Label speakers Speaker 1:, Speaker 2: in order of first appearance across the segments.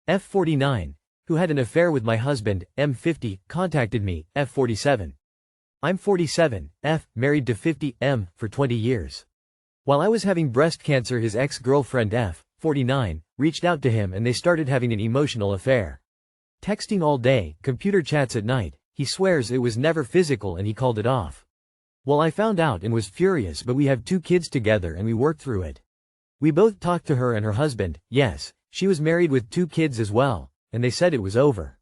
Speaker 1: F49, who had an affair with my husband, M50, contacted me, F47. I'm 47, married to 50, for 20 years. While I was having breast cancer, his ex-girlfriend, F49, reached out to him and they started having an emotional affair. Texting all day, computer chats at night. He swears it was never physical and he called it off. Well, I found out and was furious, but we have 2 kids together and we worked through it. We both talked to her and her husband, yes, she was married with 2 kids as well, and they said it was over.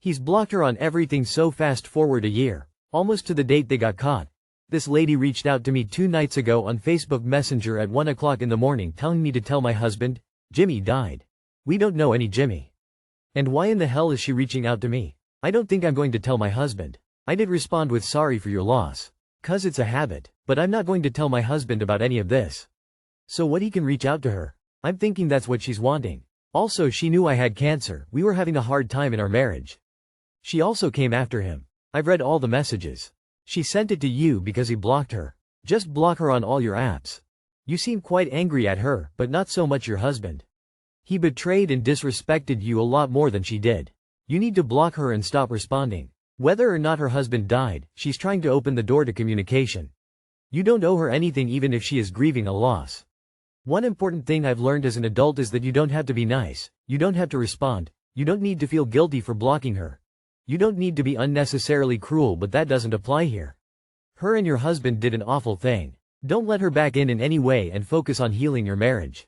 Speaker 1: He's blocked her on everything, so fast forward a year, almost to the date they got caught. This lady reached out to me 2 nights ago on Facebook Messenger at 1 o'clock in the morning telling me to tell my husband, Jimmy died. We don't know any Jimmy. And why in the hell is she reaching out to me? I don't think I'm going to tell my husband. I did respond with sorry for your loss. 'Cause it's a habit, but I'm not going to tell my husband about any of this. So what, he can reach out to her? I'm thinking that's what she's wanting. Also, she knew I had cancer, we were having a hard time in our marriage. She also came after him. I've read all the messages. She sent it to you because he blocked her. Just block her on all your apps. You seem quite angry at her, but not so much your husband. He betrayed and disrespected you a lot more than she did. You need to block her and stop responding. Whether or not her husband died, she's trying to open the door to communication. You don't owe her anything even if she is grieving a loss. One important thing I've learned as an adult is that you don't have to be nice, you don't have to respond, you don't need to feel guilty for blocking her. You don't need to be unnecessarily cruel, but that doesn't apply here. Her and your husband did an awful thing. Don't let her back in any way and focus on healing your marriage.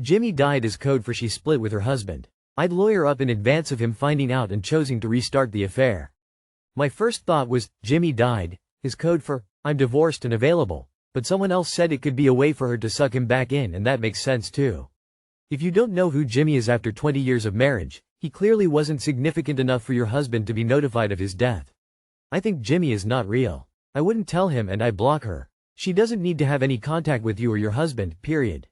Speaker 1: Jimmy died is code for she split with her husband. I'd lawyer up in advance of him finding out and choosing to restart the affair. My first thought was, Jimmy died, is code for, I'm divorced and available, but someone else said it could be a way for her to suck him back in, and that makes sense too. If you don't know who Jimmy is after 20 years of marriage, he clearly wasn't significant enough for your husband to be notified of his death. I think Jimmy is not real. I wouldn't tell him and I block her. She doesn't need to have any contact with you or your husband, period.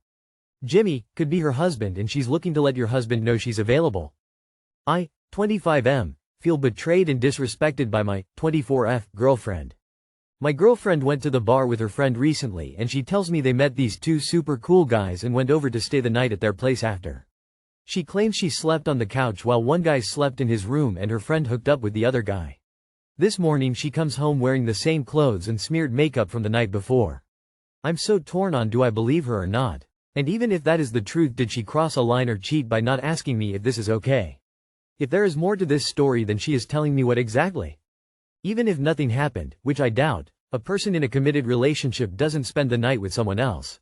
Speaker 1: Jimmy could be her husband and she's looking to let your husband know she's available. I, 25M, feel betrayed and disrespected by my 24F girlfriend. My girlfriend went to the bar with her friend recently and she tells me they met these 2 super cool guys and went over to stay the night at their place after. She claims she slept on the couch while one guy slept in his room and her friend hooked up with the other guy. This morning she comes home wearing the same clothes and smeared makeup from the night before. I'm so torn on, do I believe her or not? And even if that is the truth, did she cross a line or cheat by not asking me if this is okay? If there is more to this story than she is telling me, what exactly? Even if nothing happened, which I doubt, a person in a committed relationship doesn't spend the night with someone else.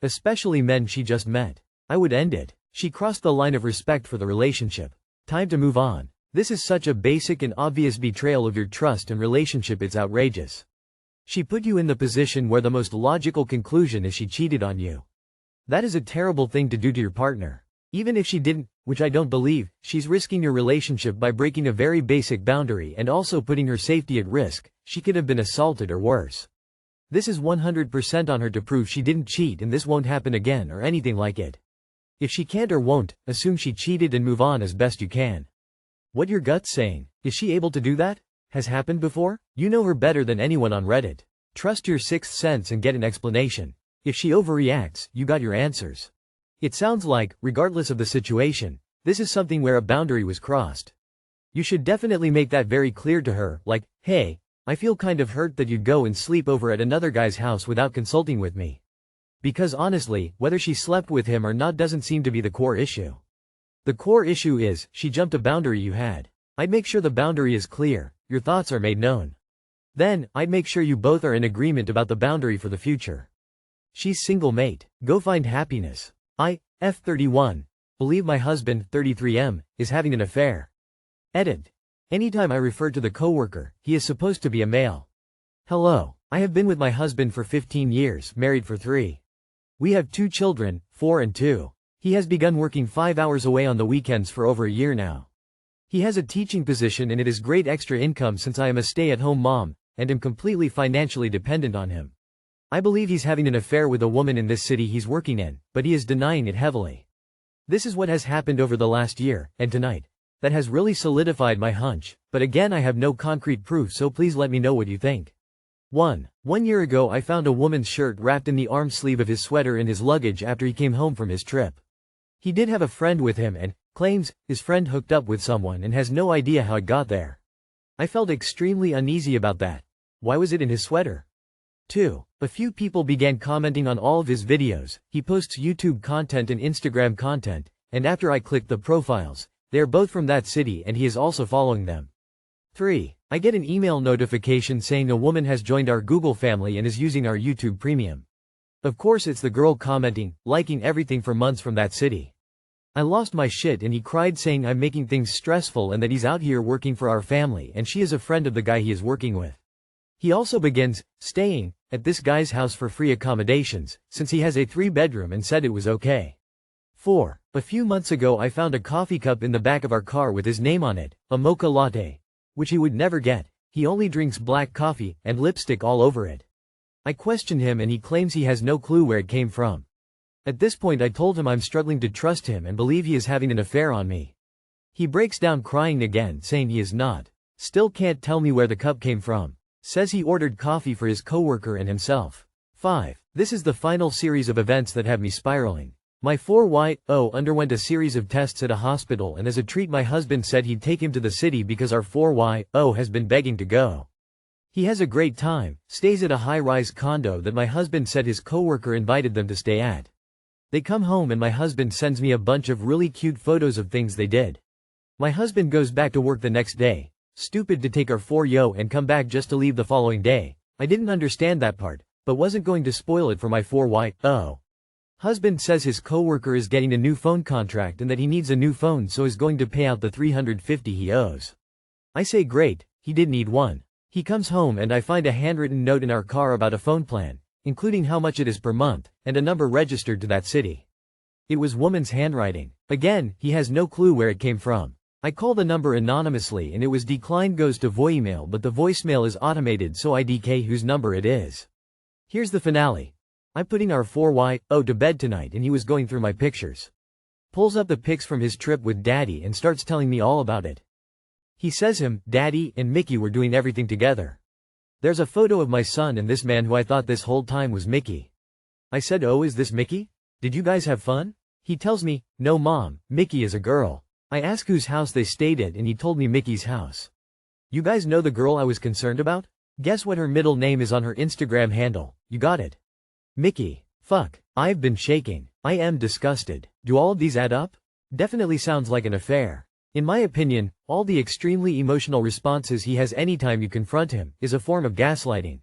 Speaker 1: Especially men she just met. I would end it. She crossed the line of respect for the relationship. Time to move on. This is such a basic and obvious betrayal of your trust and relationship, it's outrageous. She put you in the position where the most logical conclusion is she cheated on you. That is a terrible thing to do to your partner. Even if she didn't, which I don't believe, she's risking your relationship by breaking a very basic boundary and also putting her safety at risk. She could have been assaulted or worse. This is 100% on her to prove she didn't cheat and this won't happen again or anything like it. If she can't or won't, assume she cheated and move on as best you can. What your gut's saying? Is she able to do that? Has happened before? You know her better than anyone on Reddit. Trust your sixth sense and get an explanation. If she overreacts, you got your answers. It sounds like, regardless of the situation, this is something where a boundary was crossed. You should definitely make that very clear to her, like, hey, I feel kind of hurt that you'd go and sleep over at another guy's house without consulting with me. Because honestly, whether she slept with him or not doesn't seem to be the core issue. The core issue is, she jumped a boundary you had. I'd make sure the boundary is clear, your thoughts are made known. Then, I'd make sure you both are in agreement about the boundary for the future. She's single, mate. Go find happiness. I, F31, believe my husband, 33M, is having an affair. Edit. Anytime I refer to the coworker, he is supposed to be a male. Hello. I have been with my husband for 15 years, married for 3. We have 2 children, 4 and 2. He has begun working 5 hours away on the weekends for over a year now. He has a teaching position and it is great extra income since I am a stay-at-home mom, and am completely financially dependent on him. I believe he's having an affair with a woman in this city he's working in, but he is denying it heavily. This is what has happened over the last year, and tonight. That has really solidified my hunch, but again I have no concrete proof, so please let me know what you think. 1 year ago I found a woman's shirt wrapped in the arm sleeve of his sweater in his luggage after he came home from his trip. He did have a friend with him and, Claims his friend hooked up with someone and has no idea how it got there. I felt extremely uneasy about that. Why was it in his sweater? 2. A few people began commenting on all of his videos. He posts YouTube content and Instagram content, and after I clicked the profiles, they are both from that city and he is also following them. 3. I get an email notification saying a woman has joined our Google family and is using our YouTube Premium. Of course it's the girl commenting, liking everything for months from that city. I lost my shit and he cried saying I'm making things stressful and that he's out here working for our family and she is a friend of the guy he is working with. He also begins staying at this guy's house for free accommodations, since he has a 3-bedroom and said it was okay. 4. A few months ago I found a coffee cup in the back of our car with his name on it, a mocha latte, which he would never get. He only drinks black coffee, and lipstick all over it. I questioned him and he claims he has no clue where it came from. At this point I told him I'm struggling to trust him and believe he is having an affair on me. He breaks down crying again, saying he is not. Still can't tell me where the cup came from. Says he ordered coffee for his coworker and himself. 5. This is the final series of events that have me spiraling. My 4YO underwent a series of tests at a hospital and as a treat my husband said he'd take him to the city because our 4YO has been begging to go. He has a great time, stays at a high-rise condo that my husband said his coworker invited them to stay at. They come home and my husband sends me a bunch of really cute photos of things they did. My husband goes back to work the next day. Stupid to take our 4YO and come back just to leave the following day. I didn't understand that part, but wasn't going to spoil it for my 4YO. Husband says his coworker is getting a new phone contract and that he needs a new phone so is going to pay out the $350 he owes. I say great, he did need one. He comes home and I find a handwritten note in our car about a phone plan, including how much it is per month, and a number registered to that city. It was woman's handwriting. Again, he has no clue where it came from. I call the number anonymously and it was declined, goes to voicemail, but the voicemail is automated so I DK whose number it is. Here's the finale. I'm putting our 4YO to bed tonight and he was going through my pictures. Pulls up the pics from his trip with Daddy and starts telling me all about it. He says him, Daddy, and Mickey were doing everything together. There's a photo of my son and this man who I thought this whole time was Mickey. I said, oh, is this Mickey? Did you guys have fun? He tells me, no mom, Mickey is a girl. I ask whose house they stayed at and he told me Mickey's house. You guys know the girl I was concerned about? Guess what her middle name is on her Instagram handle? You got it. Mickey. Fuck. I've been shaking. I am disgusted. Do all of these add up? Definitely sounds like an affair. In my opinion, all the extremely emotional responses he has anytime you confront him is a form of gaslighting.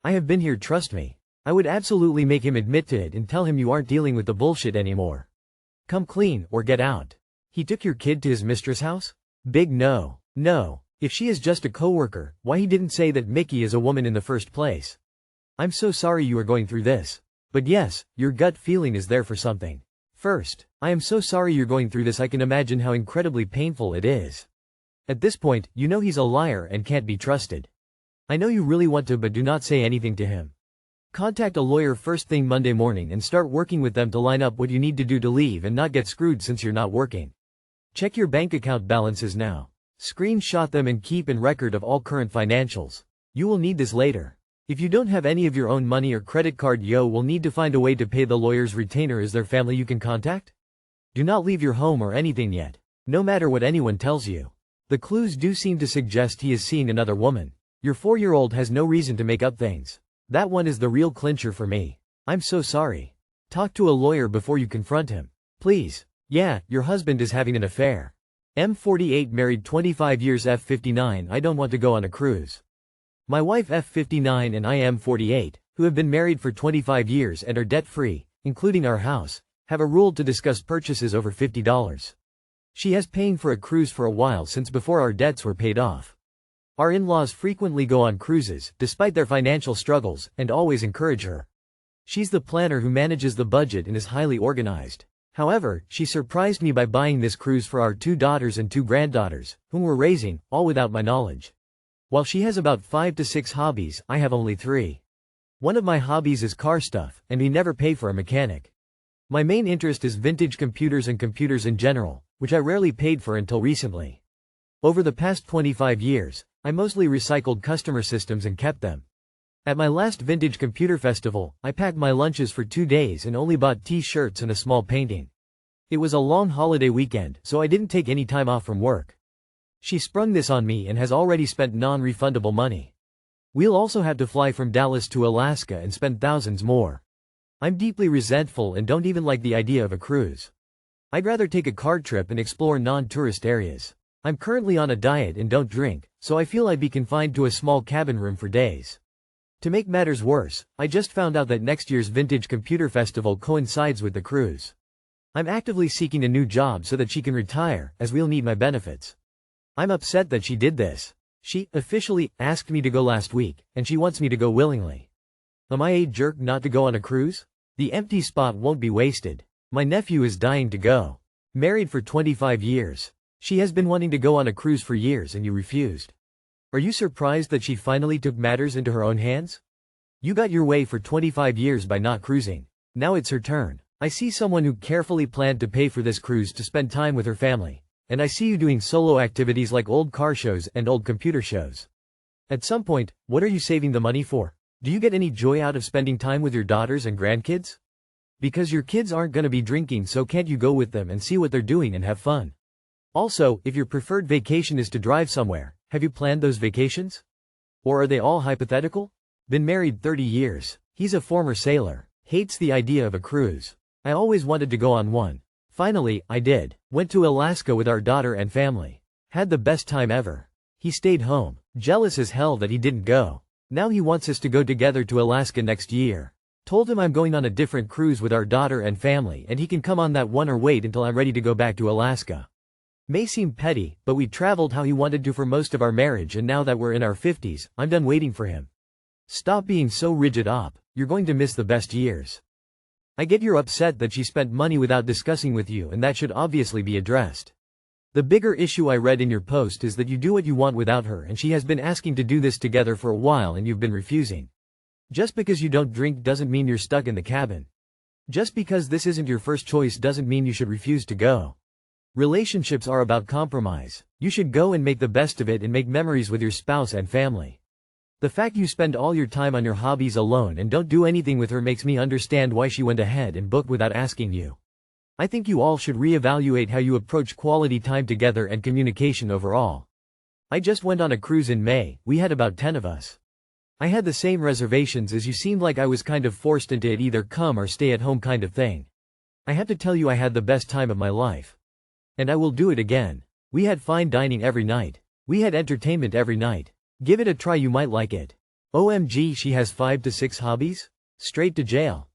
Speaker 1: I have been here, trust me. I would absolutely make him admit to it and tell him you aren't dealing with the bullshit anymore. Come clean or get out. He took your kid to his mistress' house? Big no. No. If she is just a coworker, why he didn't say that Mickey is a woman in the first place? I'm so sorry you are going through this. But yes, your gut feeling is there for something. First, I am so sorry you're going through this. I can imagine how incredibly painful it is. At this point, you know he's a liar and can't be trusted. I know you really want to, but do not say anything to him. Contact a lawyer first thing Monday morning and start working with them to line up what you need to do to leave and not get screwed since you're not working. Check your bank account balances now. Screenshot them and keep in record of all current financials. You will need this later. If you don't have any of your own money or credit card, you will need to find a way to pay the lawyer's retainer. Is there family you can contact? Do not leave your home or anything yet, no matter what anyone tells you. The clues do seem to suggest he is seeing another woman. Your 4-year-old has no reason to make up things. That one is the real clincher for me. I'm so sorry. Talk to a lawyer before you confront him. Please. Yeah, your husband is having an affair. M48 married 25 years F59. I don't want to go on a cruise. My wife F59 and I am 48, who have been married for 25 years and are debt-free, including our house, have a rule to discuss purchases over $50. She has paying for a cruise for a while since before our debts were paid off. Our in-laws frequently go on cruises, despite their financial struggles, and always encourage her. She's the planner who manages the budget and is highly organized. However, she surprised me by buying this cruise for our 2 daughters and 2 granddaughters, whom we're raising, all without my knowledge. While she has about 5 to 6 hobbies, I have only 3. One of my hobbies is car stuff, and we never pay for a mechanic. My main interest is vintage computers and computers in general, which I rarely paid for until recently. Over the past 25 years, I mostly recycled customer systems and kept them. At my last vintage computer festival, I packed my lunches for 2 days and only bought t-shirts and a small painting. It was a long holiday weekend, so I didn't take any time off from work. She sprung this on me and has already spent non-refundable money. We'll also have to fly from Dallas to Alaska and spend thousands more. I'm deeply resentful and don't even like the idea of a cruise. I'd rather take a car trip and explore non-tourist areas. I'm currently on a diet and don't drink, so I feel I'd be confined to a small cabin room for days. To make matters worse, I just found out that next year's Vintage Computer Festival coincides with the cruise. I'm actively seeking a new job so that she can retire, as we'll need my benefits. I'm upset that she did this. She officially asked me to go last week, and she wants me to go willingly. Am I a jerk not to go on a cruise? The empty spot won't be wasted. My nephew is dying to go. Married for 25 years. She has been wanting to go on a cruise for years and you refused. Are you surprised that she finally took matters into her own hands? You got your way for 25 years by not cruising. Now it's her turn. I see someone who carefully planned to pay for this cruise to spend time with her family. And I see you doing solo activities like old car shows and old computer shows. At some point, what are you saving the money for? Do you get any joy out of spending time with your daughters and grandkids? Because your kids aren't gonna be drinking, so can't you go with them and see what they're doing and have fun? Also, if your preferred vacation is to drive somewhere, have you planned those vacations? Or are they all hypothetical? Been married 30 years. He's a former sailor. Hates the idea of a cruise. I always wanted to go on one. Finally, I did. Went to Alaska with our daughter and family. Had the best time ever. He stayed home, jealous as hell that he didn't go. Now he wants us to go together to Alaska next year. Told him I'm going on a different cruise with our daughter and family and he can come on that one or wait until I'm ready to go back to Alaska. May seem petty, but we traveled how he wanted to for most of our marriage, and now that we're in our 50s, I'm done waiting for him. Stop being so rigid op, you're going to miss the best years. I get you're upset that she spent money without discussing with you, and that should obviously be addressed. The bigger issue I read in your post is that you do what you want without her and she has been asking to do this together for a while and you've been refusing. Just because you don't drink doesn't mean you're stuck in the cabin. Just because this isn't your first choice doesn't mean you should refuse to go. Relationships are about compromise. You should go and make the best of it and make memories with your spouse and family. The fact you spend all your time on your hobbies alone and don't do anything with her makes me understand why she went ahead and booked without asking you. I think you all should reevaluate how you approach quality time together and communication overall. I just went on a cruise in May. We had about 10 of us. I had the same reservations as you. Seemed like I was kind of forced into it, either come or stay at home kind of thing. I have to tell you, I had the best time of my life. And I will do it again. We had fine dining every night. We had entertainment every night. Give it a try, you might like it. OMG, she has 5 to 6 hobbies? Straight to jail.